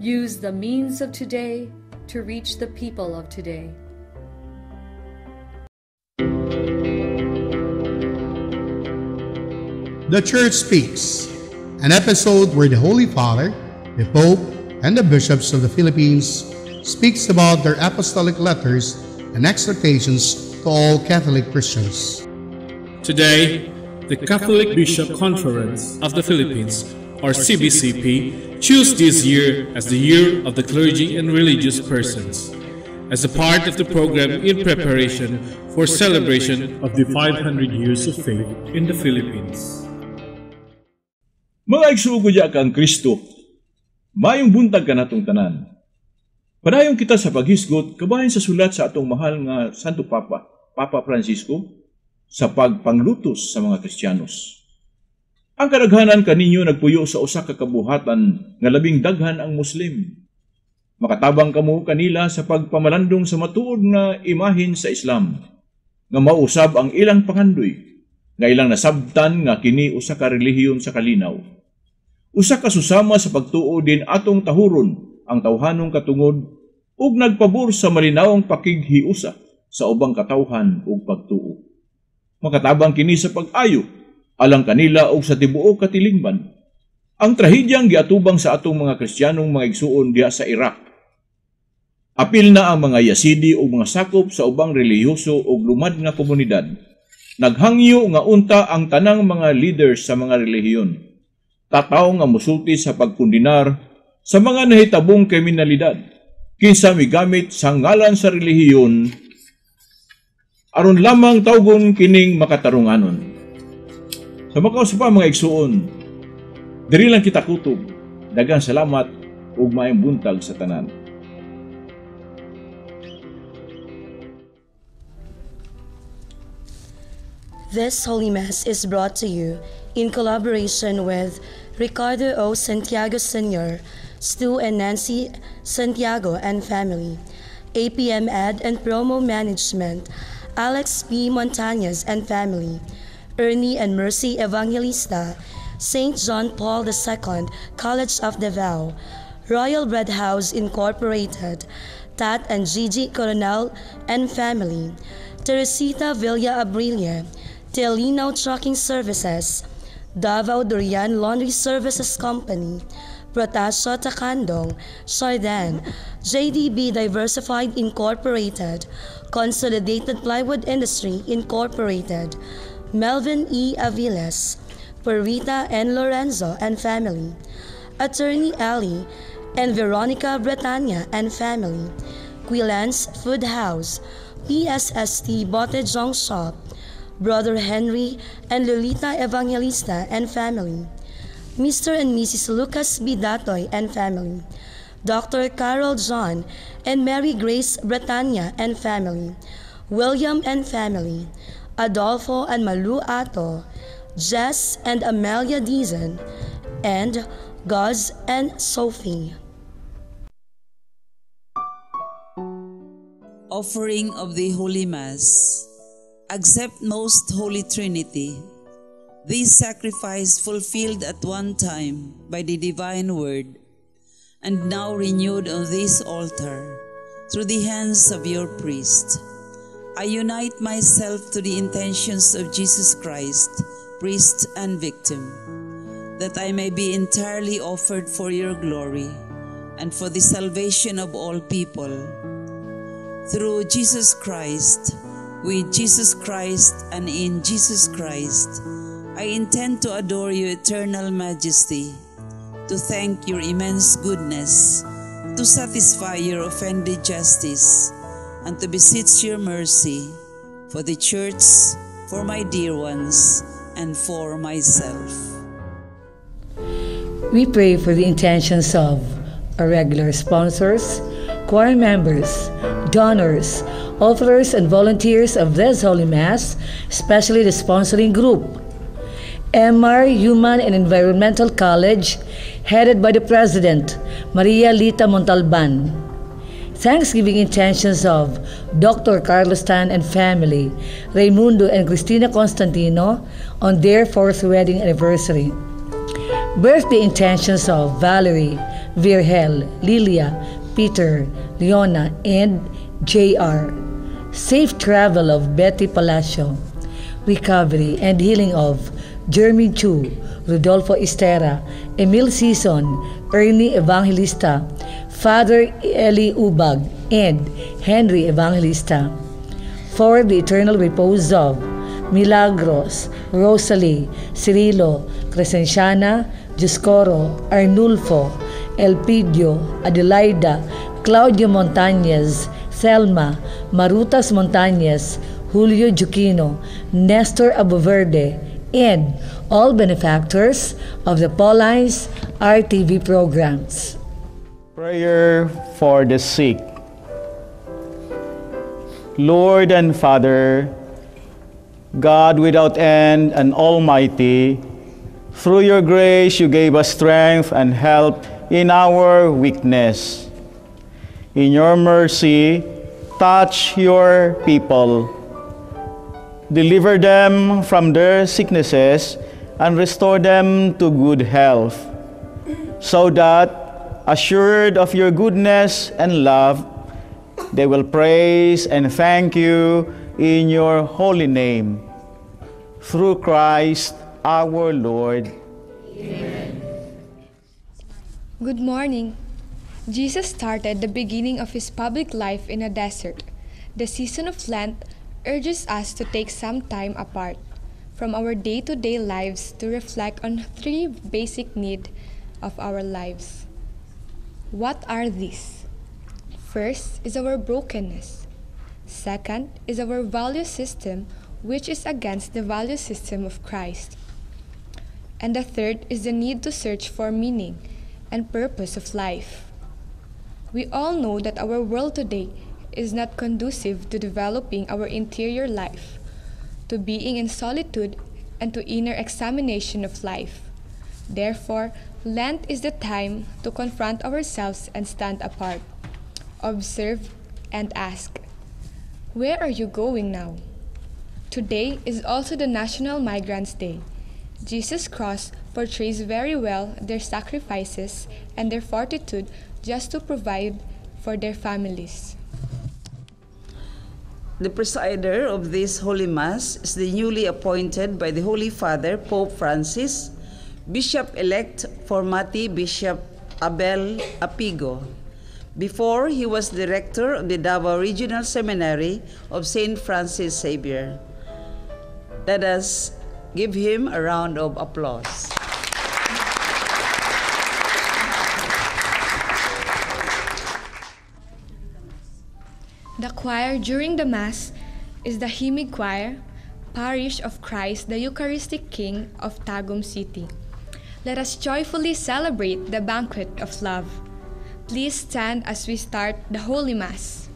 Use the means of today to reach the people of today. The Church Speaks, an episode where the Holy Father, the Pope, and the bishops of the Philippines speaks about their apostolic letters and exhortations to all Catholic Christians. Today, the Catholic Bishop Conference of the Philippines, or CBCP, chose this year as the Year of the Clergy and Religious Persons, as a part of the program in preparation for celebration of the 500 years of faith in the Philippines. Mga igsuugod kang Kristo, mayong buntag ka natong tanan. Padayon kita sa paghisgot kabahin sa sulat sa atong mahal nga Santo Papa, Papa Francisco, sa pagpanglutos sa mga Kristiyanos. Ang kadaghanan kaninyo nagpuyo sa usa ka kabuhatan nga labing daghan ang Muslim. Makatabang kamo kanila sa pagpamalandong sa matuod nga imahin sa Islam, nga mausab ang ilang pangandoy, nga ilang nasabtan nga kini usa ka relihiyon sa kalinaw. Usa ka susama sa pagtuo din atong tahuron ang tawhanong katungod ug nagpabor sa malinawong pakighiusa sa ubang katawhan ug pagtuo. Makatabang kini sa pag-ayo alang kanila ug sa tibuok katilingban. Ang trahedyang giatubang sa atong mga Kristiyanong mga igsuon diha sa Iraq. Apil na ang mga Yazidi ug mga sakop sa ubang relihiyoso ug lumad nga komunidad. Naghangyo nga unta ang tanang mga leaders sa mga relihiyon. Tataw nga musulti sa pagkundinar sa mga nahitabong kriminalidad kinsa migamit sa ngalan sa relihiyon aron lamang tawgon kining makatarunganon. Sa makausa mga igsuon, diri lang kita kutob. Daghang salamat ug maayong buntag sa tanan. This Holy Mass is brought to you in collaboration with Ricardo O. Santiago Sr., Stu and Nancy Santiago and family, APM Ed and Promo Management, Alex P. Montañez and family, Ernie and Mercy Evangelista, St. John Paul II College of Davao, Royal Bread House Incorporated, Tat and Gigi Coronel and family, Teresita Villa Abrilia, Telino Trucking Services, Davao Durian Laundry Services Company, Protasio Takandong, Sardan, JDB Diversified Incorporated, Consolidated Plywood Industry Incorporated, Melvin E. Aviles, Perita and Lorenzo and family, Attorney Ali and Veronica Bretanya and family, Quilans Food House, PSST Botejong Shop, Brother Henry and Lolita Evangelista and family, Mr. and Mrs. Lucas Bidatoy and family, Dr. Carol John and Mary Grace Bretanya and family, William and family, Adolfo and Malu Ato, Jess and Amelia Dizon, and Guz and Sophie. Offering of the Holy Mass. Accept Most Holy Trinity. This sacrifice fulfilled at one time by the divine word, and now renewed on this altar through the hands of your priest. I unite myself to the intentions of Jesus Christ, priest and victim, that I may be entirely offered for your glory and for the salvation of all people. Through Jesus Christ, with Jesus Christ and in Jesus Christ, I intend to adore your eternal majesty, to thank your immense goodness, to satisfy your offended justice, and to beseech your mercy for the Church, for my dear ones, and for myself. We pray for the intentions of our regular sponsors, choir members, donors, offerers and volunteers of this Holy Mass, especially the sponsoring group, MR Human and Environmental College, headed by the President, Maria Lita Montalban. Thanksgiving intentions of Dr. Carlos Tan and family, Raimundo and Cristina Constantino, on their 4th wedding anniversary. Birthday intentions of Valerie, Virgel, Lilia, Peter, Leona, and JR. Safe travel of Betty Palacio. Recovery and healing of Jeremy Chu, Rodolfo Estera, Emil Sison, Ernie Evangelista, Father Eli Ubag, and Henry Evangelista. For the eternal repose of Milagros, Rosalie, Cirilo, Crescenciana, Giscoro, Arnulfo, Elpidio, Adelaida, Claudio Montañez, Selma, Marutas Montañez, Julio Juquino, Nestor Aboverde, and all benefactors of the Pauline's RTV programs. Prayer for the sick. Lord and Father, God without end and almighty, through your grace you gave us strength and help in our weakness. In your mercy, touch your people. Deliver them from their sicknesses and restore them to good health, so that, assured of your goodness and love, they will praise and thank you in your holy name. Through Christ our Lord. Amen. Good morning. Jesus started the beginning of his public life in a desert. The season of Lent urges us to take some time apart from our day-to-day lives to reflect on three basic needs of our lives. What are these? First is our brokenness. Second is our value system, which is against the value system of Christ. And the third is the need to search for meaning and purpose of life. We all know that our world today is not conducive to developing our interior life, to being in solitude, and to inner examination of life. Therefore, Lent is the time to confront ourselves and stand apart, observe, and ask, where are you going now? Today is also the National Migrants' Day. Jesus' cross portrays very well their sacrifices and their fortitude just to provide for their families. The presider of this Holy Mass is the newly appointed by the Holy Father, Pope Francis, Bishop-elect Formati Bishop Abel Apigo. Before, he was director of the Davao Regional Seminary of St. Francis Xavier. Let us give him a round of applause. The choir during the Mass is the Hymig Choir, Parish of Christ the Eucharistic King of Tagum City. Let us joyfully celebrate the banquet of love. Please stand as we start the Holy Mass.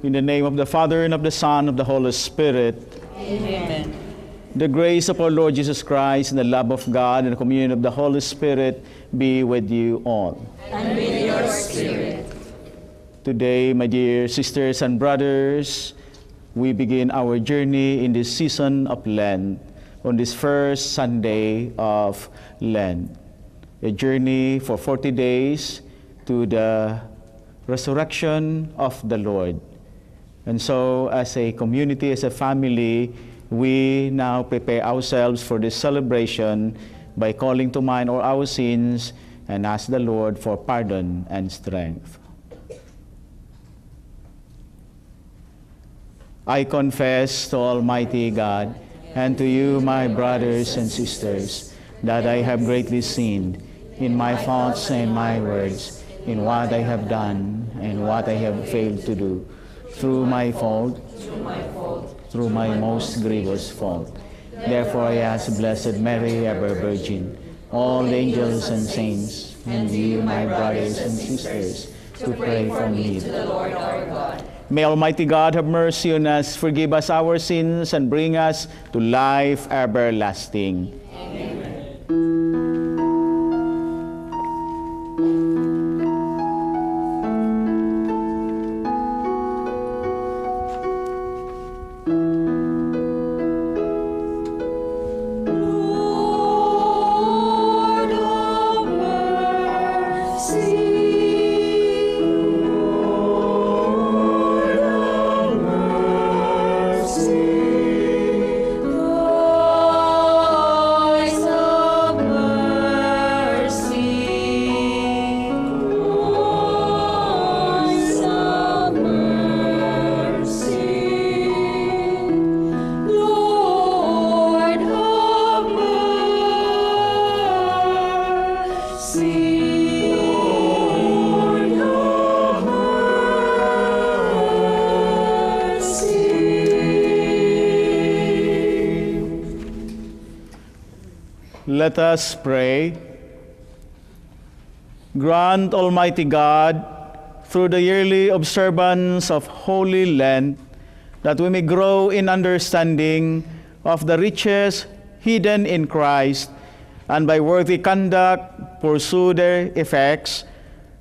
In the name of the Father, and of the Son, and of the Holy Spirit. Amen. The grace of our Lord Jesus Christ, and the love of God, and the communion of the Holy Spirit be with you all. And with your spirit. Today, my dear sisters and brothers, we begin our journey in this season of Lent, on this first Sunday of Lent. A journey for 40 days to the resurrection of the Lord. And so, as a community, as a family, we now prepare ourselves for this celebration by calling to mind all our sins and ask the Lord for pardon and strength. I confess to Almighty God and to you, my brothers and sisters, that I have greatly sinned in my thoughts and my words, in what I have done and what I have failed to do, through my fault, through my most grievous fault. Therefore I ask Blessed Mary, ever Virgin, all angels and saints, and you, my brothers and sisters, to pray for me to the Lord our God. May Almighty God have mercy on us, forgive us our sins, and bring us to life everlasting. Amen. Let us pray. Grant, Almighty God, through the yearly observance of Holy Lent, that we may grow in understanding of the riches hidden in Christ, and by worthy conduct pursue their effects,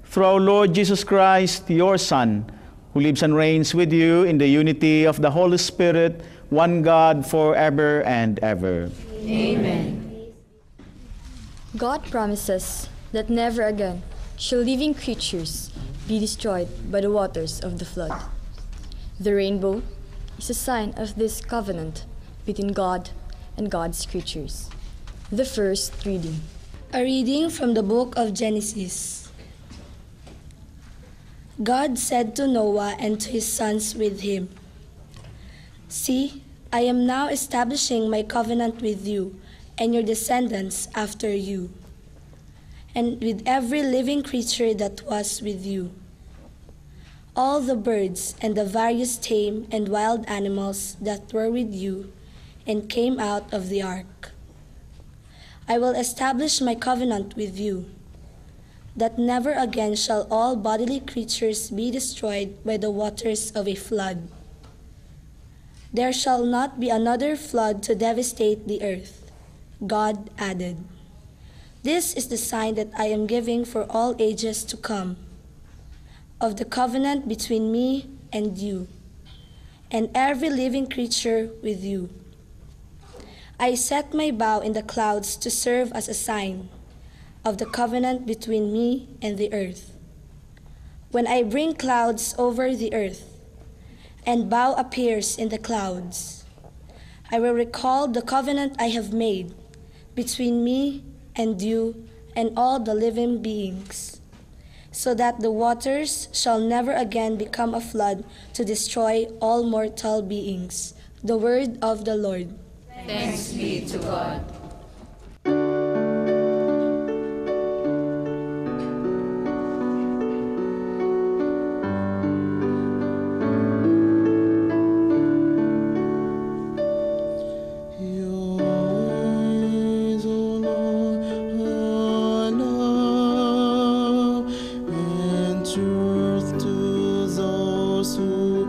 through our Lord Jesus Christ, your Son, who lives and reigns with you in the unity of the Holy Spirit, one God, forever and ever. Amen. God promises that never again shall living creatures be destroyed by the waters of the flood. The rainbow is a sign of this covenant between God and God's creatures. The first reading. A reading from the book of Genesis. God said to Noah and to his sons with him, "See, I am now establishing my covenant with you and your descendants after you, and with every living creature that was with you, all the birds and the various tame and wild animals that were with you and came out of the ark. I will establish my covenant with you, that never again shall all bodily creatures be destroyed by the waters of a flood. There shall not be another flood to devastate the earth." God added, "This is the sign that I am giving for all ages to come, of the covenant between me and you, and every living creature with you. I set my bow in the clouds to serve as a sign of the covenant between me and the earth. When I bring clouds over the earth, and bow appears in the clouds, I will recall the covenant I have made between me and you and all the living beings, so that the waters shall never again become a flood to destroy all mortal beings." The word of the Lord. Thanks be to God. Truth to those who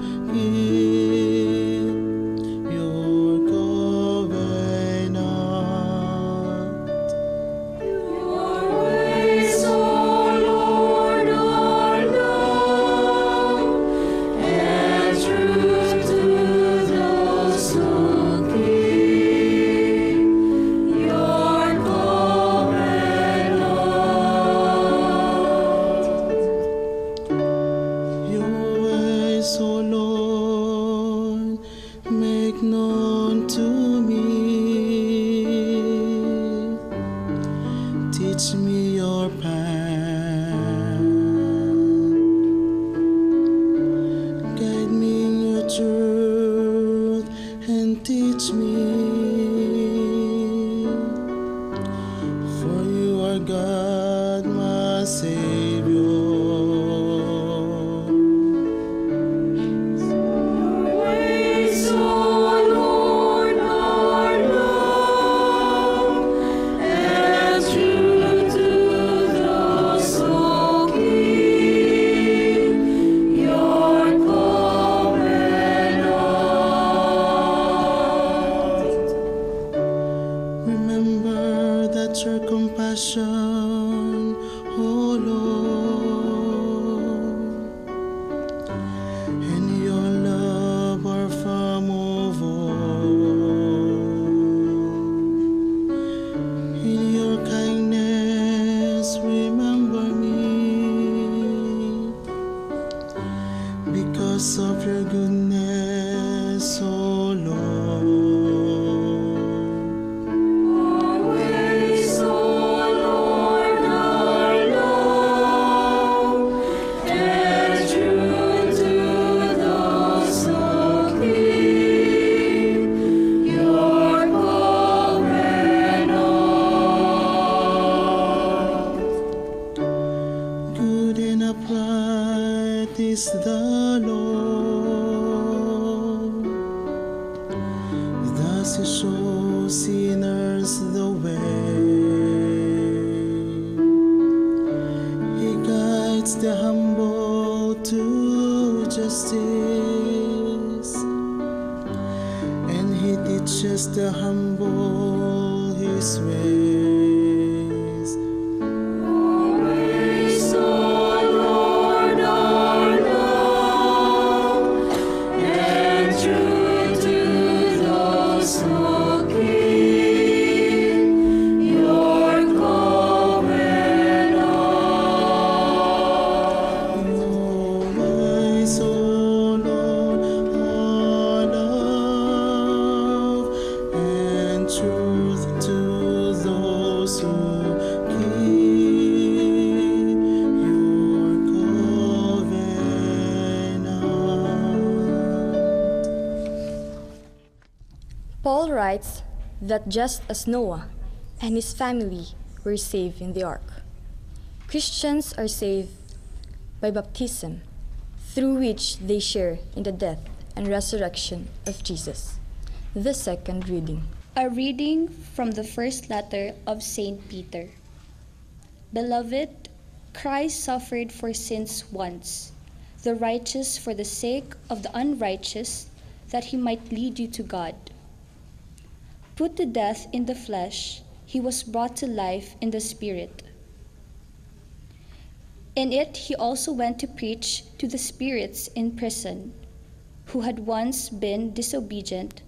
because of your goodness, O Lord. Always, O Lord, our love and true to those who keep your covenant. Good and upright is the Lord. Thus he shows sinners the way. He guides the humble to justice, and he teaches the humble his ways. Always, O Lord, our love and true to those who keep your covenant. Always, O Lord, our love and truth to those who keep your covenant. Paul writes that just as Noah and his family were saved in the ark, Christians are saved by baptism, through which they share in the death and resurrection of Jesus. The second reading. A reading from the first letter of St. Peter. Beloved, Christ suffered for sins once, the righteous for the sake of the unrighteous, that he might lead you to God. Put to death in the flesh, he was brought to life in the Spirit. In it he also went to preach to the spirits in prison, who had once been disobedient,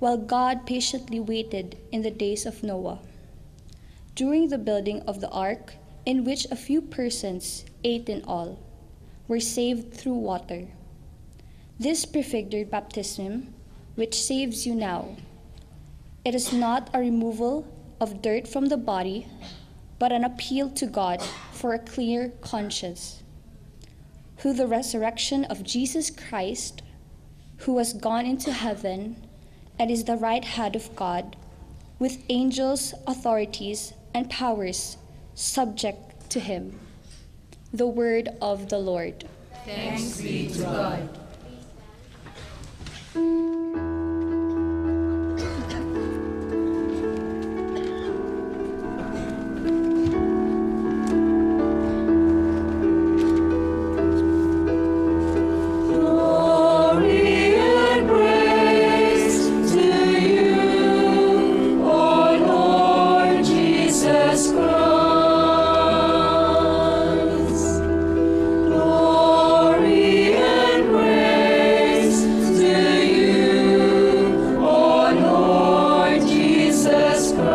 while God patiently waited in the days of Noah, during the building of the ark, in which a few persons, 8 in all, were saved through water. This prefigured baptism, which saves you now. It is not a removal of dirt from the body, but an appeal to God for a clear conscience. Through the resurrection of Jesus Christ, who has gone into heaven and is the right hand of God, with angels, authorities, and powers subject to him. The word of the Lord. Thanks be to God. Glory and praise to you, O Lord Jesus Christ. Glory and praise to you, O Lord Jesus Christ.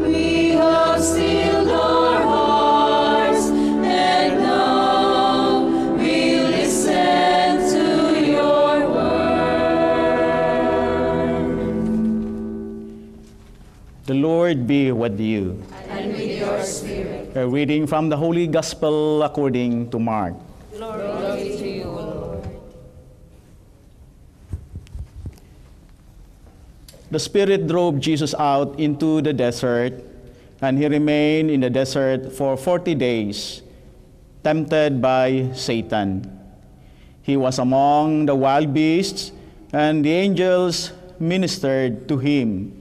We have stilled our hearts, and now we listen to your word. The Lord be with you. And with your spirit. A reading from the Holy Gospel according to Mark. Glory to you, O Lord. The Spirit drove Jesus out into the desert, and he remained in the desert for 40 days, tempted by Satan. He was among the wild beasts, and the angels ministered to him.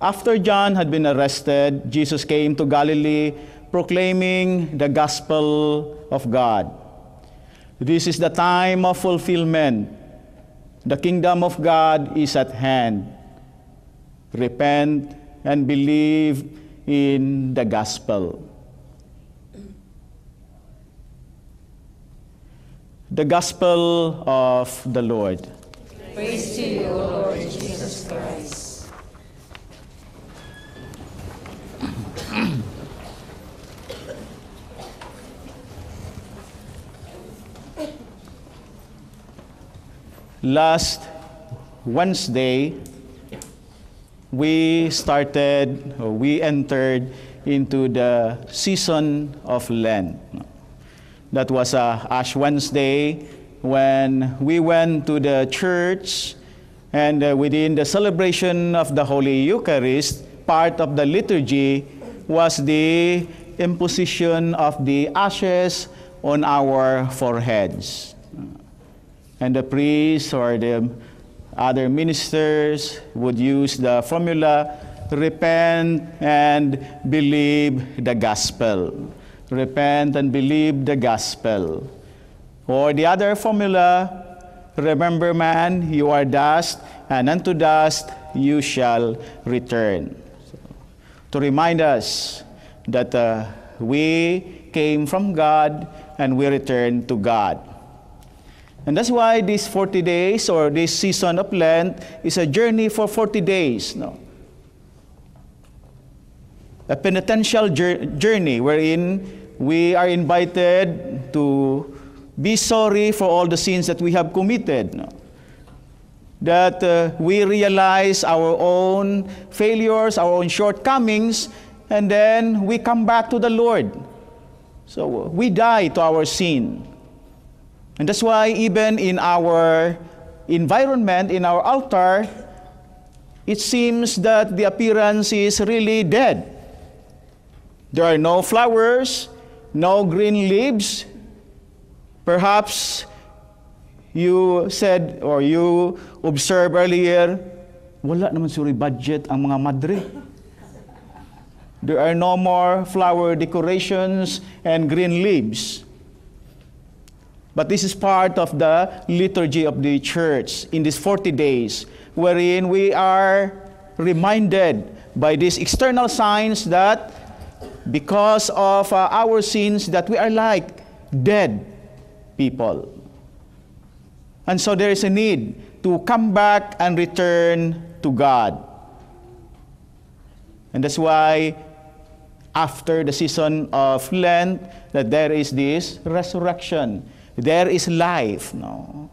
After John had been arrested, Jesus came to Galilee proclaiming the gospel of God. This is the time of fulfillment. The kingdom of God is at hand. Repent and believe in the gospel. The gospel of the Lord. Praise to you, O Lord Jesus Christ. last Wednesday, we entered into the season of Lent. That was Ash Wednesday when we went to the church, and within the celebration of the Holy Eucharist, part of the liturgy was the imposition of the ashes on our foreheads. And the priest or the other ministers would use the formula, repent and believe the gospel. Repent and believe the gospel. Or the other formula, remember man, you are dust, and unto dust you shall return. So, to remind us that we came from God and we return to God. And that's why these 40 days or this season of Lent is a journey for 40 days. No? A penitential journey wherein we are invited to be sorry for all the sins that we have committed. No? That we realize our own failures, our own shortcomings, and then we come back to the Lord. So we die to our sin. And that's why even in our environment, in our altar, it seems that the appearance is really dead. There are no flowers, no green leaves. Perhaps you said or you observed earlier, wala naman suri budget ang mga madre. There are no more flower decorations and green leaves. But this is part of the liturgy of the church in these 40 days, wherein we are reminded by these external signs that because of our sins that we are like dead people. And so there is a need to come back and return to God. And that's why after the season of Lent, that there is this resurrection. There is life. No?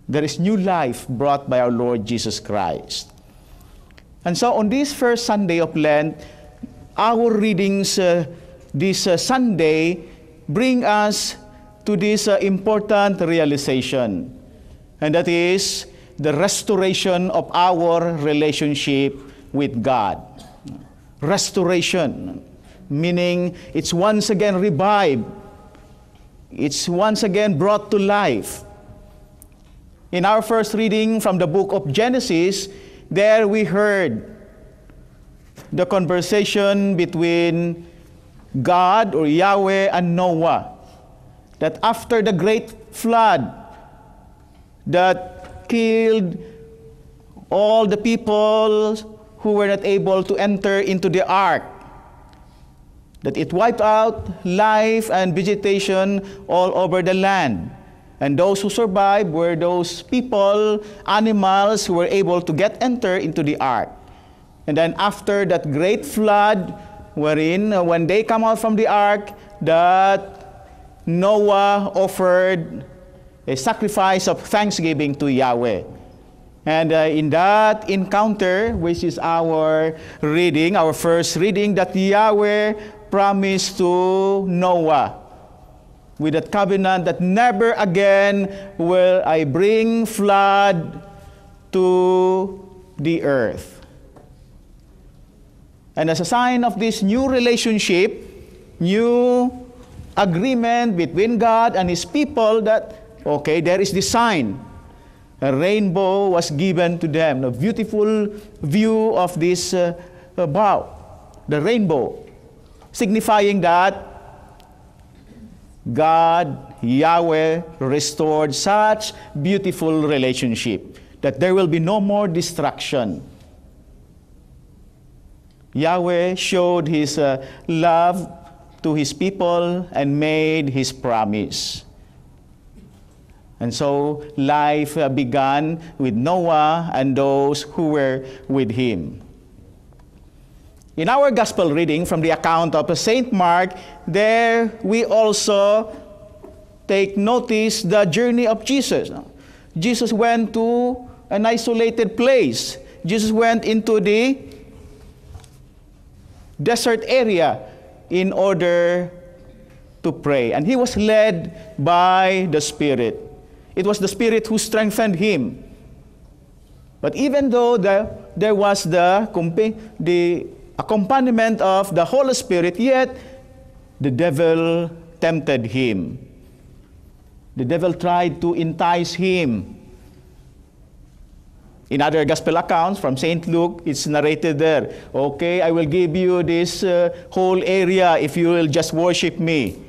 There is new life brought by our Lord Jesus Christ. And so on this first Sunday of Lent, our readings this Sunday bring us to this important realization. And that is the restoration of our relationship with God. Restoration, meaning it's once again revived. It's once again brought to life. In our first reading from the book of Genesis, there we heard the conversation between God or Yahweh and Noah, that after the great flood that killed all the people who were not able to enter into the ark, that it wiped out life and vegetation all over the land. And those who survived were those people, animals, who were able to enter into the ark. And then after that great flood, wherein when they come out from the ark, that Noah offered a sacrifice of thanksgiving to Yahweh. And in that encounter, which is our reading, our first reading, that Yahweh promised to Noah with that covenant that never again will I bring flood to the earth. And as a sign of this new relationship, new agreement between God and His people, that, okay, there is this sign. A rainbow was given to them, a beautiful view of this bow, the rainbow, signifying that God, Yahweh, restored such beautiful relationship that there will be no more destruction. Yahweh showed His love to His people and made His promise. And so life began with Noah and those who were with him. In our gospel reading from the account of St. Mark, there we also take notice the journey of Jesus. Jesus went to an isolated place. Jesus went into the desert area in order to pray. And he was led by the Spirit. It was the Spirit who strengthened him. But even though there was the accompaniment of the Holy Spirit, yet the devil tempted him. The devil tried to entice him. In other gospel accounts from St. Luke, it's narrated there, okay, I will give you this whole area if you will just worship me.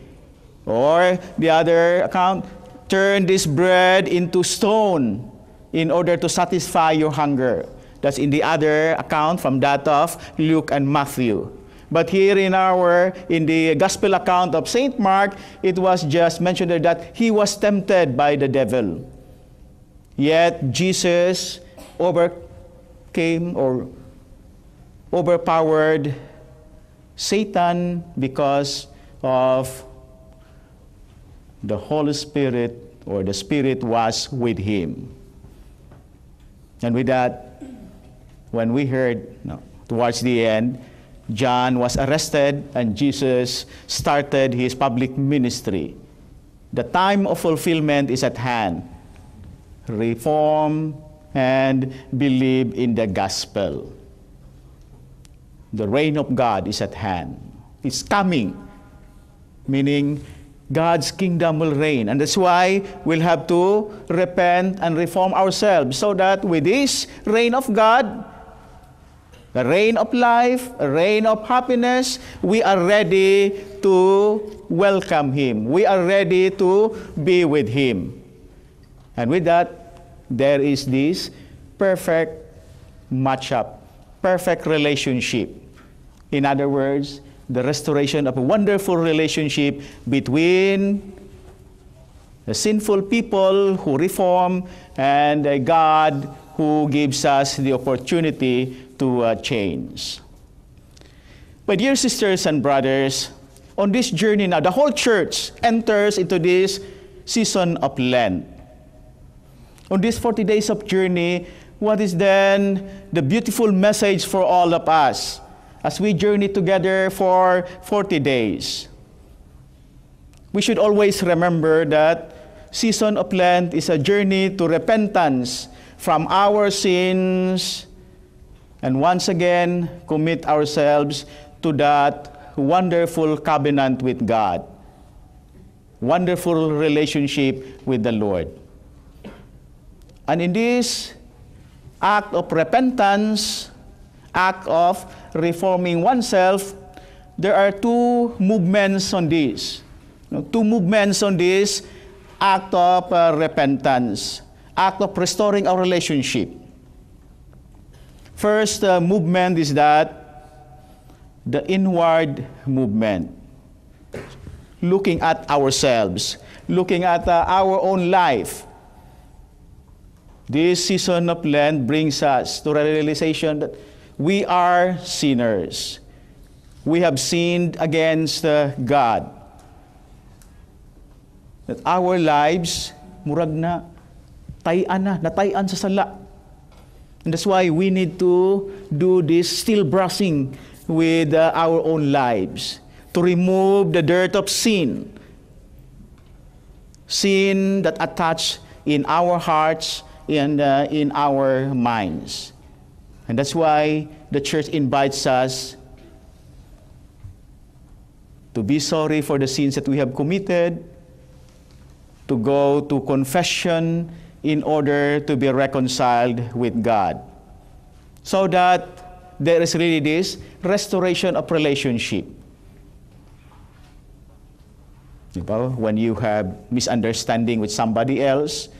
Or the other account, turn this bread into stone in order to satisfy your hunger. That's in the other account from that of Luke and Matthew. But here in the gospel account of St. Mark, it was just mentioned there that he was tempted by the devil. Yet Jesus overcame or overpowered Satan because of the Holy Spirit, or the Spirit was with him. And with that, when we heard towards the end, John was arrested and Jesus started his public ministry. The time of fulfillment is at hand. Reform and believe in the gospel. The reign of God is at hand. It's coming, meaning God's kingdom will reign. And that's why we'll have to repent and reform ourselves so that with this reign of God, the reign of life, a reign of happiness, we are ready to welcome Him. We are ready to be with Him. And with that, there is this perfect match-up, perfect relationship. In other words, the restoration of a wonderful relationship between the sinful people who reform and a God who gives us the opportunity to change. My dear sisters and brothers, on this journey now, the whole church enters into this season of Lent. On these 40 days of journey, what is then the beautiful message for all of us as we journey together for 40 days? We should always remember that season of Lent is a journey to repentance from our sins and once again commit ourselves to that wonderful covenant with God, wonderful relationship with the Lord. And in this act of repentance, act of reforming oneself, there are two movements on this. Two movements on this act of repentance, act of restoring our relationship. First movement is that the inward movement, looking at ourselves, looking at our own life. This season of Lent brings us to a realization that we are sinners. We have sinned against God. That our lives, murag na, natayan sa sala. And that's why we need to do this still brushing with our own lives, to remove the dirt of sin. Sin that attach in our hearts and in our minds. And that's why the church invites us to be sorry for the sins that we have committed, to go to confession in order to be reconciled with God, so that there is really this restoration of relationship. When you have misunderstanding with somebody else,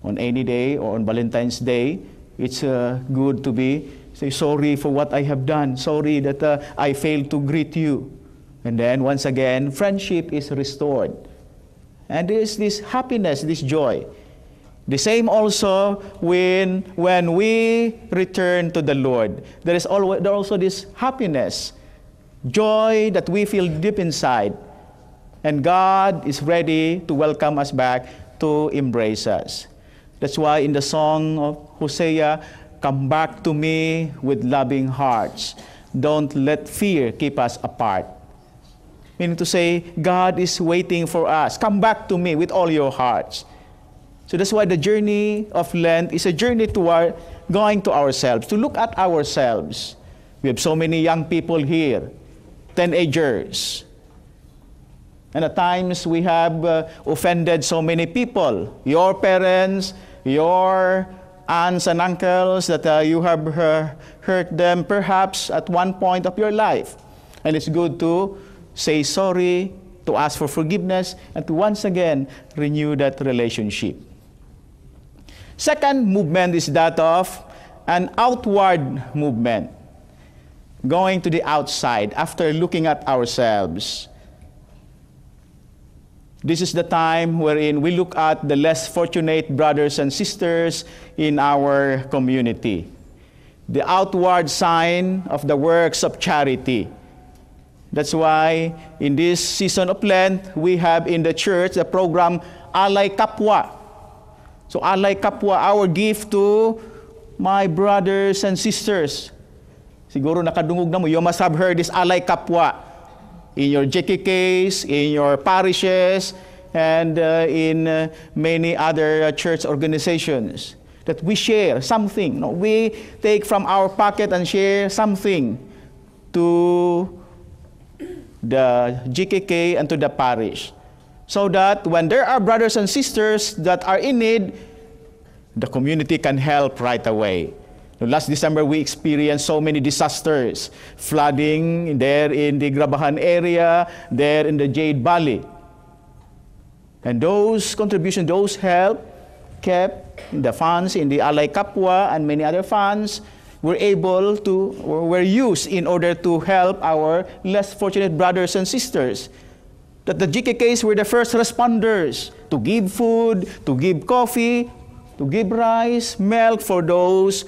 on any day or on Valentine's Day, it's good to say sorry for what I have done. Sorry that I failed to greet you. And then once again, friendship is restored. And there is this happiness, this joy. The same also when we return to the Lord. There is also this happiness, joy that we feel deep inside. And God is ready to welcome us back, to embrace us. That's why in the song of Hosea, come back to me with loving hearts. Don't let fear keep us apart. Meaning to say, God is waiting for us. Come back to me with all your hearts. So that's why the journey of Lent is a journey toward going to ourselves, to look at ourselves. We have so many young people here, teenagers. And at times we have offended so many people. Your parents, your aunts and uncles, that you have hurt them perhaps at one point of your life. And it's good to say sorry, to ask for forgiveness, and to once again renew that relationship. Second movement is that of an outward movement, going to the outside after looking at ourselves. This is the time wherein we look at the less fortunate brothers and sisters in our community. The outward sign of the works of charity. That's why in this season of Lent, we have in the church the program Alay Kapwa. So Alay Kapwa, our gift to my brothers and sisters. Siguro nakadungog na mo, you must have heard this Alay Kapwa in your JKKs, in your parishes, and in many other church organizations. That we share something. No? We take from our pocket and share something to the GKK and to the parish. So that when there are brothers and sisters that are in need, the community can help right away. Last December, we experienced so many disasters. Flooding there in the Grabahan area, there in the Jade Valley. And those contributions, those help, kept the funds in the Alay Kapwa and many other funds were able to, or were used in order to help our less fortunate brothers and sisters. That the GKKs were the first responders to give food, to give coffee, to give rice, milk for those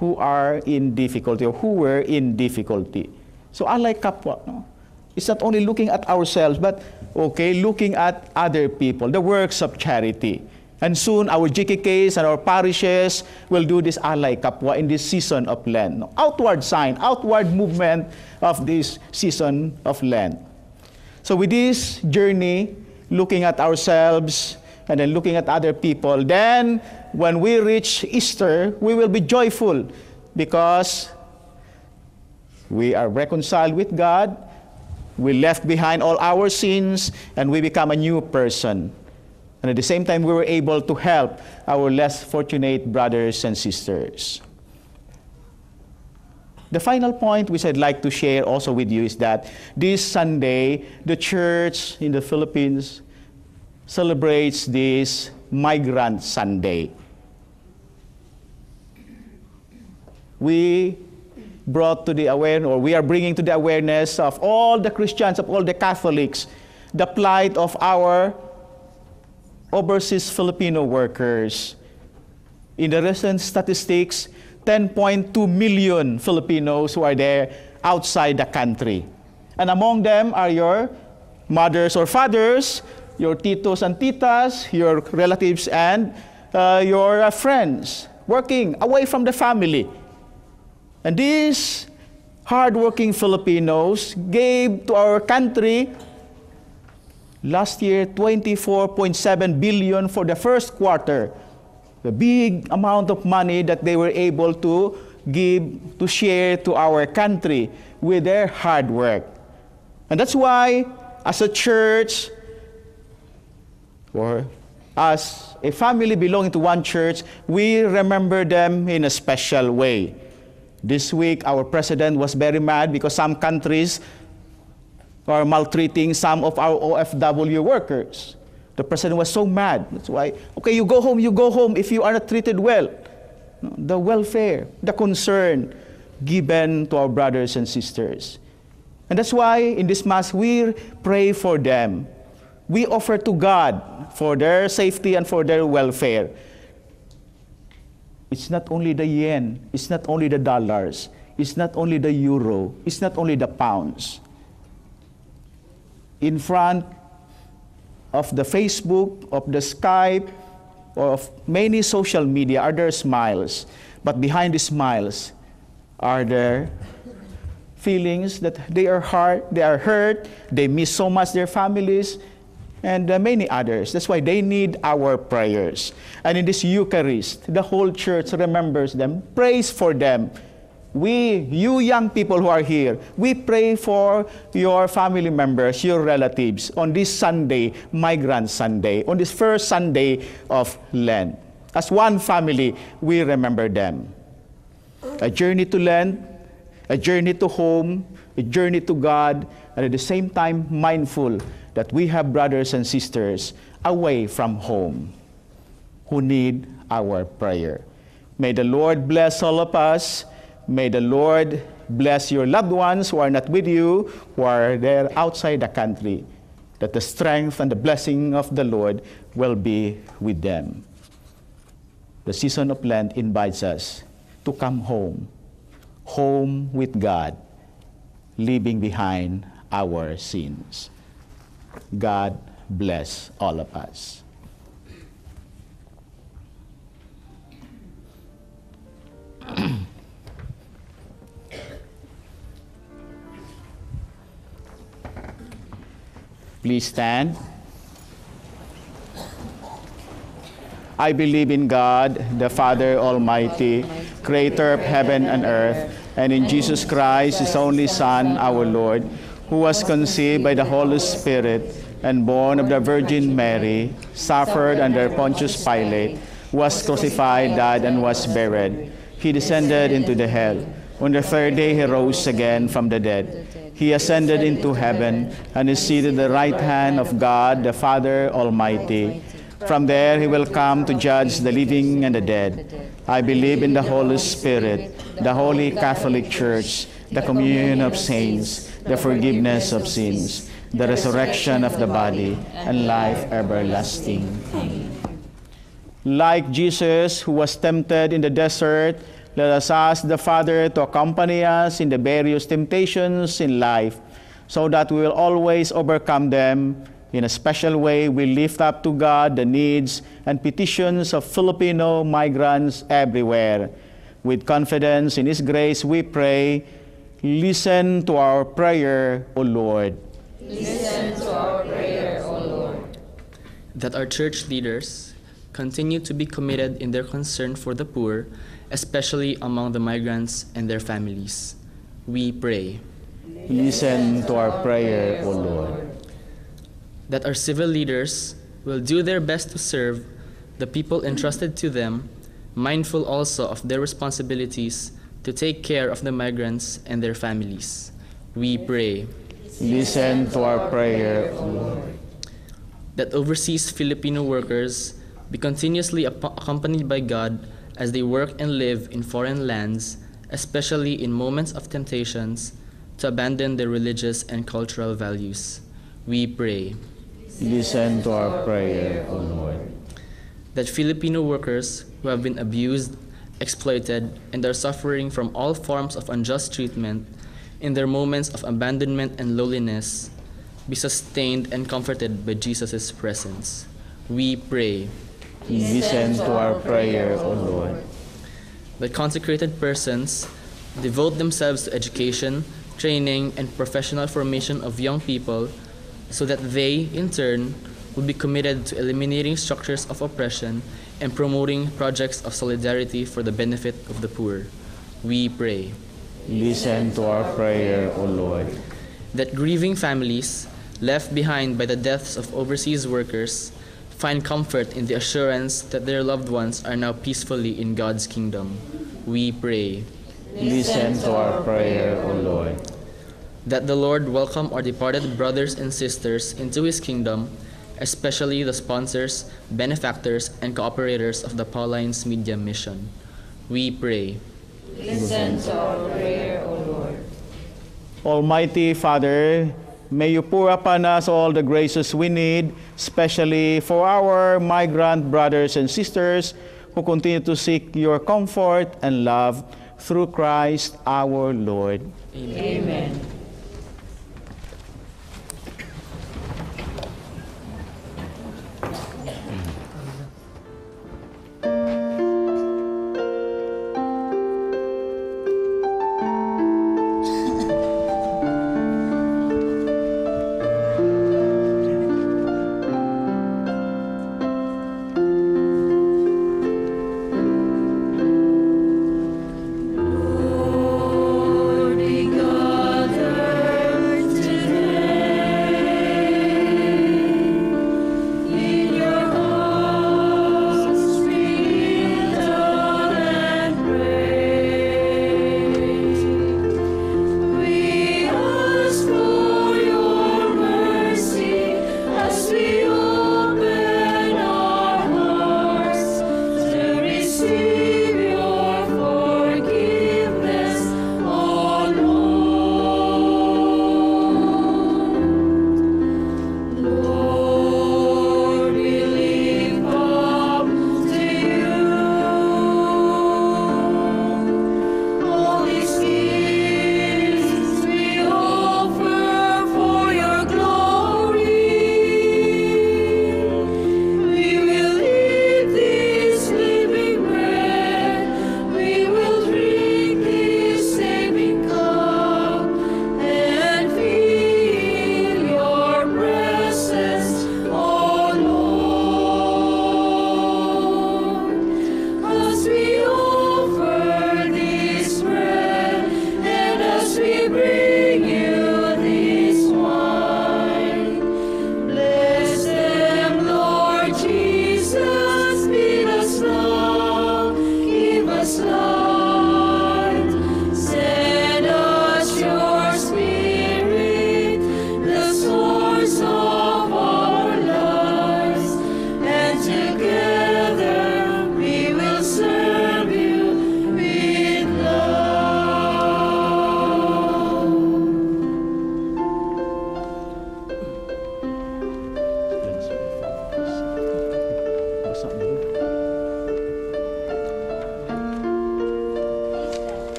who are in difficulty or who were in difficulty. So Alay Kapwa, no? It's not only looking at ourselves, but looking at other people, the works of charity. And soon our GKKs and our parishes will do this Alay Kapwa in this season of Lent. No? Outward sign, outward movement of this season of Lent. So with this journey, looking at ourselves and then looking at other people, then when we reach Easter, we will be joyful because we are reconciled with God, we left behind all our sins, and we become a new person. And at the same time, we were able to help our less fortunate brothers and sisters. The final point which I'd like to share also with you is that this Sunday, the church in the Philippines celebrates this Migrant Sunday. We brought to the awareness, or we are bringing to the awareness of all the Christians, of all the Catholics, the plight of our overseas Filipino workers. In the recent statistics, 10.2 million Filipinos who are there outside the country. And among them are your mothers or fathers, your titos and titas, your relatives and your friends, working away from the family. And these hardworking Filipinos gave to our country last year 24.7 billion for the first quarter. The big amount of money that they were able to give, to share to our country with their hard work. And that's why, as a church, or as a family belonging to one church, we remember them in a special way. This week, our president was very mad because some countries are maltreating some of our OFW workers. The president was so mad. That's why, okay, you go home if you are not treated well. The welfare, the concern given to our brothers and sisters. And that's why in this Mass, we pray for them. We offer to God for their safety and for their welfare. It's not only the yen, it's not only the dollars, it's not only the euro, it's not only the pounds. In front of the Facebook, of the Skype, or of many social media are their smiles, but behind the smiles are their feelings that they are hurt, they miss so much their families, and many others. That's why they need our prayers. And in this Eucharist, the whole church remembers them, prays for them. You young people who are here, we pray for your family members, your relatives, on this Sunday, Migrant Sunday, on this first Sunday of Lent. As one family, we remember them. A journey to Lent, a journey to home, a journey to God, and at the same time mindful that we have brothers and sisters away from home who need our prayer. May the Lord bless all of us. May the Lord bless your loved ones who are not with you, who are there outside the country, that the strength and the blessing of the Lord will be with them. The season of Lent invites us to come home, home with God, leaving behind our sins. God bless all of us. Please stand. I believe in God, the Father Almighty, creator of heaven and earth, and in Jesus Christ, his only Son, our Lord, who was conceived by the Holy Spirit and born of the Virgin Mary, suffered under Pontius Pilate, was crucified, died, and was buried. He descended into the hell. On the third day he rose again from the dead. He ascended into heaven and is seated at the right hand of God, the Father Almighty. From there he will come to judge the living and the dead. I believe in the Holy Spirit, the Holy Catholic Church, the communion of saints, the forgiveness of sins, the resurrection of the body, and life everlasting. Like Jesus, who was tempted in the desert, let us ask the Father to accompany us in the various temptations in life, so that we will always overcome them. In a special way, we lift up to God the needs and petitions of Filipino migrants everywhere. With confidence in His grace, we pray, listen to our prayer, O Lord. Listen to our prayer, O Lord. That our church leaders continue to be committed in their concern for the poor, especially among the migrants and their families. We pray. Listen to our prayer, O Lord. That our civil leaders will do their best to serve the people entrusted to them, mindful also of their responsibilities to take care of the migrants and their families. We pray. Listen to our prayer, O Lord. That overseas Filipino workers be continuously accompanied by God as they work and live in foreign lands, especially in moments of temptations to abandon their religious and cultural values. We pray. Listen to our prayer, O Lord. That Filipino workers who have been abused, exploited, and are suffering from all forms of unjust treatment in their moments of abandonment and loneliness be sustained and comforted by Jesus' presence. We pray. Listen to our prayer, O Lord. That consecrated persons devote themselves to education, training, and professional formation of young people, so that they, in turn, will be committed to eliminating structures of oppression and promoting projects of solidarity for the benefit of the poor. We pray. Listen to our prayer, O Lord. That grieving families left behind by the deaths of overseas workers find comfort in the assurance that their loved ones are now peacefully in God's kingdom. We pray. Listen to our prayer, O Lord. That the Lord welcome our departed brothers and sisters into His kingdom, especially the sponsors, benefactors, and cooperators of the Pauline's Media Mission. We pray. Listen to our prayer, O Lord. Almighty Father, may you pour upon us all the graces we need, especially for our migrant brothers and sisters who continue to seek your comfort and love through Christ our Lord. Amen. Amen.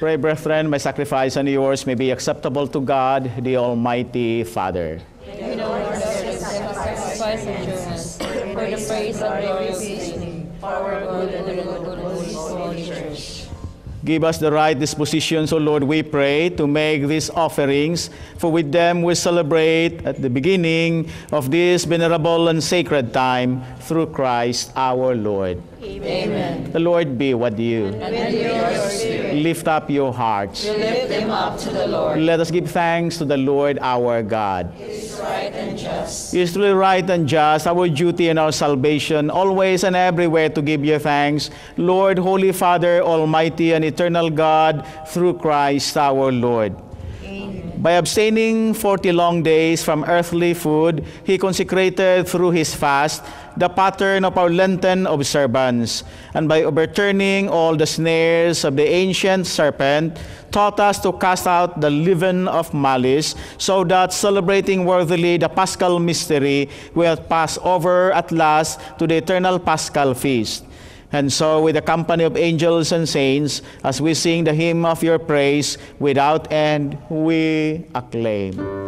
pray, brethren, my sacrifice and yours may be acceptable to God, the Almighty Father. We know our sacrifice and yours, for the praise and glory of His name, for our good and the good of the Holy Church. Give us the right dispositions, O Lord, we pray, to make these offerings, for with them we celebrate at the beginning of this venerable and sacred time, through Christ our Lord. Amen. The Lord be with you. And with your spirit. Lift up your hearts. We lift them up to the Lord. Let us give thanks to the Lord our God. It is right and just. It is truly right and just, our duty and our salvation, always and everywhere to give you thanks, Lord, Holy Father, Almighty and eternal God, through Christ our Lord. By abstaining 40 long days from earthly food, He consecrated through His fast the pattern of our Lenten observance, and by overturning all the snares of the ancient serpent, taught us to cast out the leaven of malice, so that, celebrating worthily the Paschal mystery, we will pass over at last to the eternal Paschal feast. And so, with the company of angels and saints, as we sing the hymn of your praise, without end we acclaim.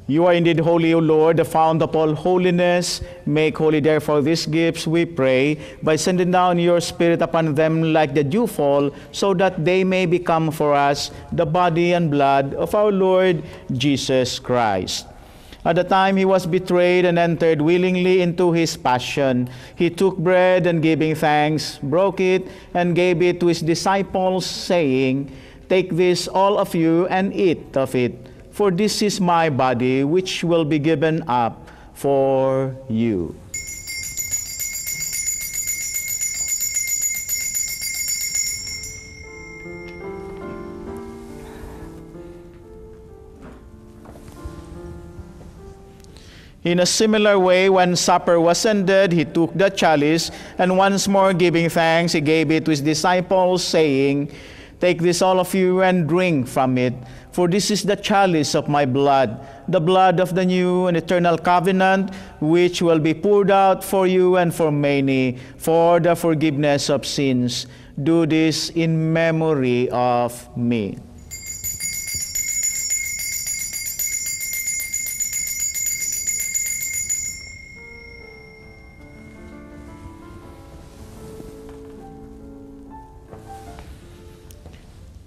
You are indeed holy, O Lord, the fount of all holiness. Make holy, therefore, these gifts, we pray, by sending down your Spirit upon them like the dewfall, so that they may become for us the body and blood of our Lord Jesus Christ. At the time he was betrayed and entered willingly into his passion, he took bread and, giving thanks, broke it and gave it to his disciples, saying, "Take this, all of you, and eat of it. For this is my body, which will be given up for you." In a similar way, when supper was ended, he took the chalice, and once more giving thanks, he gave it to his disciples, saying, "Take this, all of you, and drink from it. For this is the chalice of my blood, the blood of the new and eternal covenant, which will be poured out for you and for many, for the forgiveness of sins. Do this in memory of me."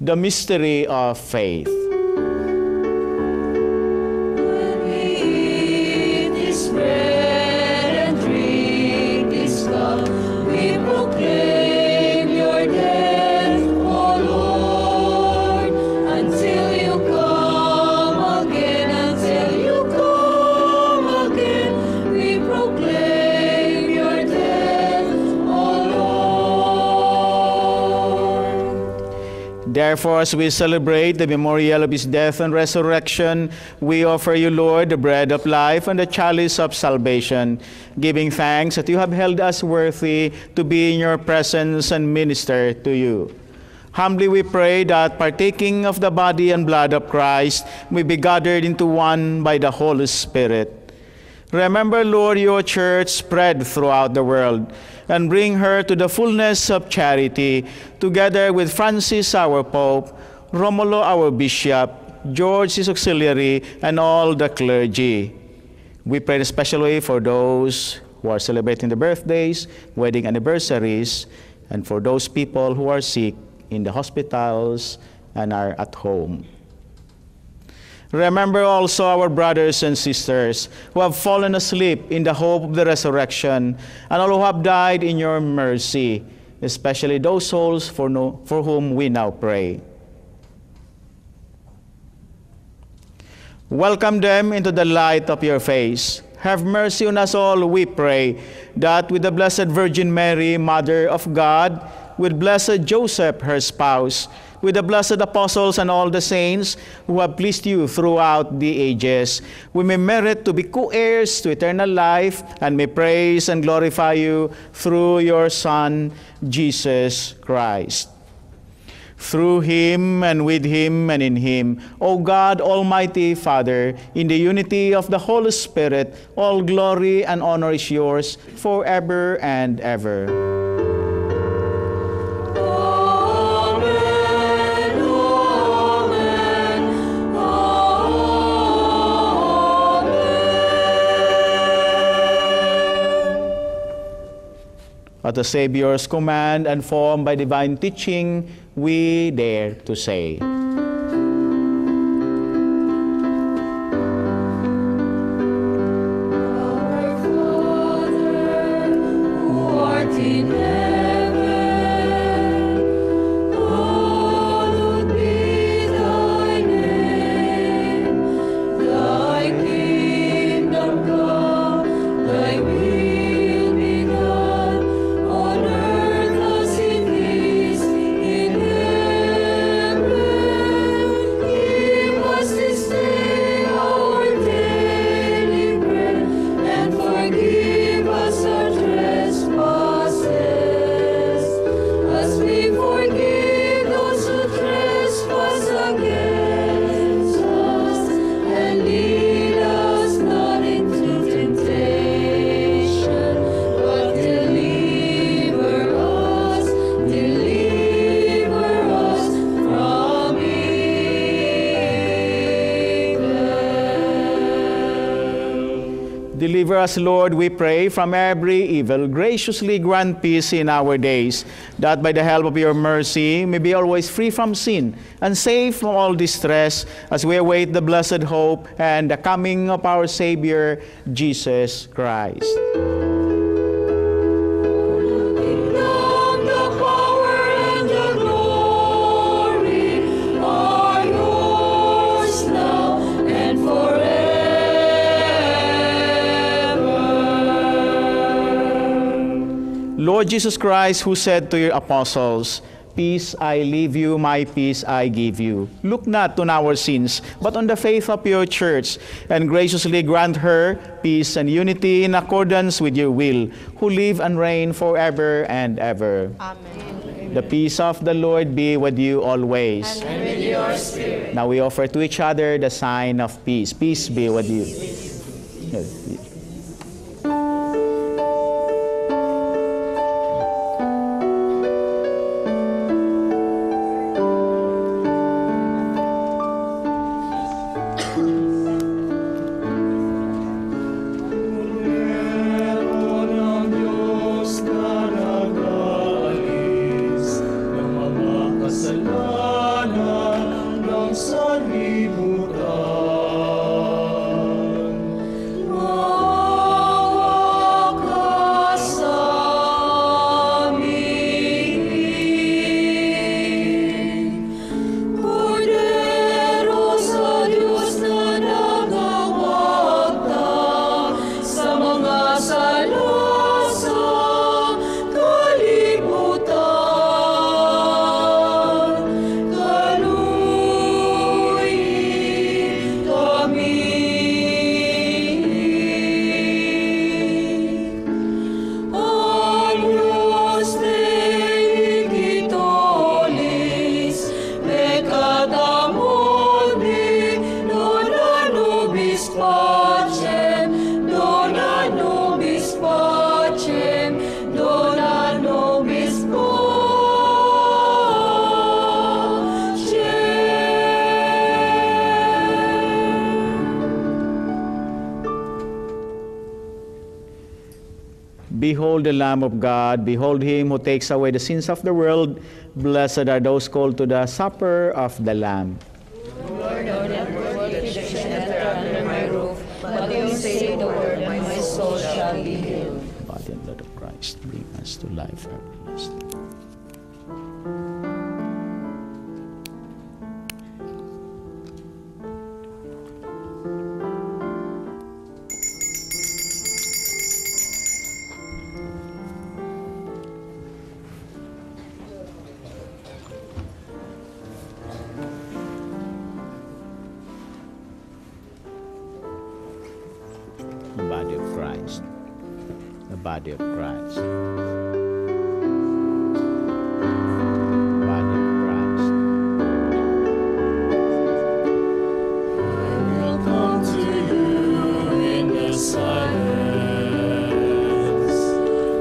The mystery of faith. Therefore, as we celebrate the memorial of his death and resurrection, we offer you, Lord, the bread of life and the chalice of salvation, giving thanks that you have held us worthy to be in your presence and minister to you. Humbly we pray that, partaking of the body and blood of Christ, we be gathered into one by the Holy Spirit. Remember, Lord, your church spread throughout the world, and bring her to the fullness of charity, together with Francis, our Pope, Romulo, our Bishop, George, his auxiliary, and all the clergy. We pray especially for those who are celebrating their birthdays, wedding anniversaries, and for those people who are sick in the hospitals and are at home. Remember also our brothers and sisters who have fallen asleep in the hope of the resurrection, and all who have died in your mercy, especially those souls for whom we now pray. Welcome them into the light of your face. Have mercy on us all, we pray, that with the Blessed Virgin Mary, Mother of God, with blessed Joseph, her spouse, with the blessed apostles and all the saints who have pleased you throughout the ages, we may merit to be co-heirs to eternal life and may praise and glorify you through your Son, Jesus Christ. Through him and with him and in him, O God, Almighty Father, in the unity of the Holy Spirit, all glory and honor is yours forever and ever. At the Savior's command and formed by divine teaching, we dare to say, Deliver us, Lord, we pray, from every evil. Graciously grant peace in our days, that by the help of your mercy may be always free from sin and safe from all distress, as we await the blessed hope and the coming of our Savior, Jesus Christ. Lord Jesus Christ, who said to your apostles, "Peace I leave you, my peace I give you," look not on our sins, but on the faith of your church, and graciously grant her peace and unity in accordance with your will, who live and reign forever and ever. Amen. The peace of the Lord be with you always. And with your spirit. Now we offer to each other the sign of peace. Peace be with you. Sa libutan, Behold the Lamb of God. Behold him who takes away the sins of the world. Blessed are those called to the supper of the Lamb. Lord, I am worthy that you should enter under my roof, but you say the word, and my soul shall be healed. Body and blood of Christ, bring us to life everlasting. The body of Christ. The body of Christ. Body of Christ. I will come to you in the silence.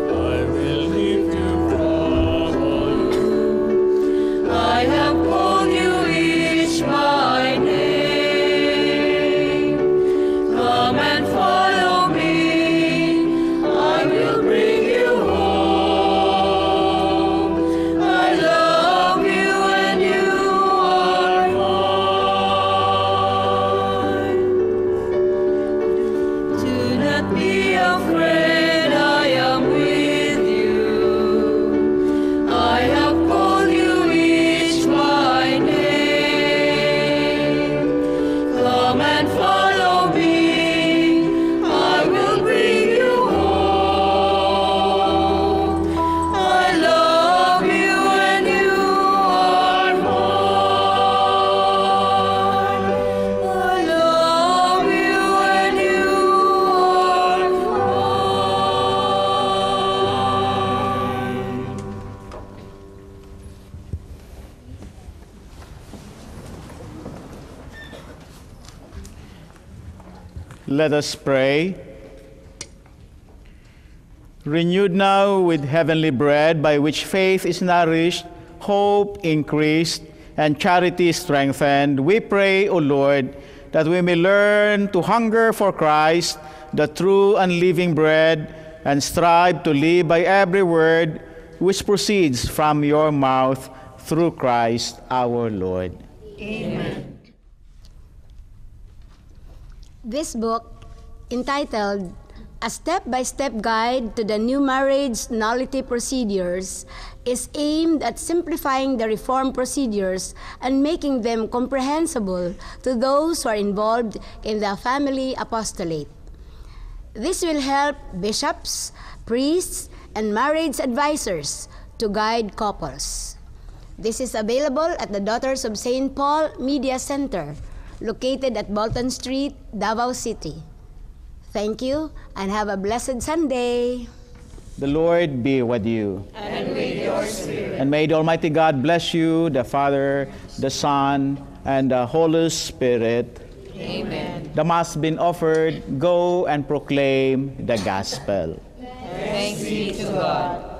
I will leave to follow you. I have called you each by name. Come and follow me. I will bring you home. I love you and you are mine. Do not be afraid, I am with you. I have called you each by name. Come and follow me. I will bring you home. I love you and you are mine. I love you and you are mine. Let us pray. Renewed now with heavenly bread, by which faith is nourished, hope increased, and charity strengthened, we pray, O Lord, that we may learn to hunger for Christ, the true and living bread, and strive to live by every word which proceeds from your mouth, through Christ our Lord. Amen. This book, entitled A Step-by-Step Guide to the New Marriage Nullity Procedures, is aimed at simplifying the reform procedures and making them comprehensible to those who are involved in the family apostolate. This will help bishops, priests, and marriage advisors to guide couples. This is available at the Daughters of St. Paul Media Center, located at Bolton Street, Davao City. Thank you, and have a blessed Sunday. The Lord be with you. And with your spirit. And may the Almighty God bless you, the Father, the Son, and the Holy Spirit. Amen. The Mass been offered. Go and proclaim the gospel. Thanks be to God.